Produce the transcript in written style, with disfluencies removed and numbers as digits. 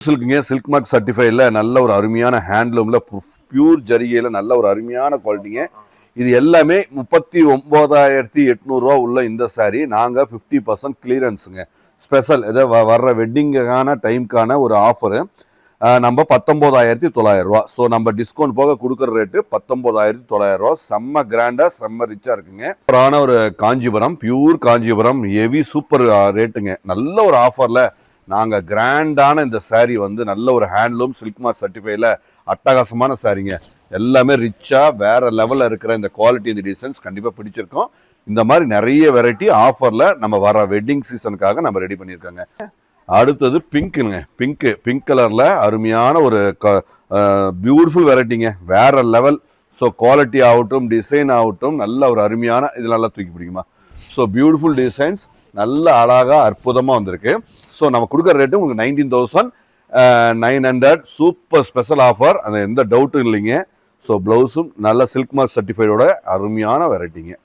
சில்க்குங்க silk mark சர்டிஃபைல நல்ல ஒரு அருமையான ஹேண்ட்லூம்ல பியூர் ஜரிகையில நல்ல ஒரு அருமையான குவாலிட்டிங்க. இது எல்லாமே 39,800 உள்ள இந்த சாரி நாங்கள் 50% கிளியரன்ஸுங்க. ஸ்பெஷல் ஏதோ வர்ற வெட்டிங்கான டைம்க்கான ஒரு ஆஃபரு. நம்ம 19,900. ஸோ நம்ம டிஸ்கவுண்ட் போக கொடுக்குற ரேட்டு 19,900. செம்ம கிராண்டா செம்ம ரிச்சா இருக்குங்க. சூப்பரான ஒரு Kanchipuram, pure Kanchipuram heavy super ரேட்டுங்க. நல்ல ஒரு ஆஃபர்ல நாங்கள் கிராண்டான இந்த சாரீ வந்து நல்ல ஒரு ஹேண்ட்லூம் சில்க் மார்க் சர்டிஃபைல அட்டகாசமான சாரீங்க. எல்லாமே ரிச்சா வேற லெவலில் இருக்கிற இந்த குவாலிட்டி இந்த டிசைன்ஸ் கண்டிப்பாக பிடிச்சிருக்கோம். இந்த மாதிரி நிறைய வெரைட்டி ஆஃபர்ல நம்ம வர வெட்டிங் சீசனுக்காக நம்ம ரெடி பண்ணியிருக்காங்க. அடுத்தது பிங்க்குங்க. பிங்க் கலர்ல அருமையான ஒரு பியூட்டிஃபுல் வெரைட்டிங்க, வேற லெவல். ஸோ குவாலிட்டி ஆகட்டும் டிசைன் ஆகட்டும் நல்ல ஒரு அருமையான, இது நல்லா தூக்கி பிடிக்குமா. ஸோ பியூட்டிஃபுல் டிசைன்ஸ் நல்ல அழகா அற்புதமாக வந்திருக்கு. ஸோ நம்ம கொடுக்குற ரேட்டு உங்களுக்கு 19,900. சூப்பர் ஸ்பெஷல் ஆஃபர், அது எந்த டவுட்டும் இல்லைங்க. ஸோ ப்ளவுஸும் நல்ல சில்க் மார்க் சர்டிஃபைடோட அருமையான வெரைட்டிங்க.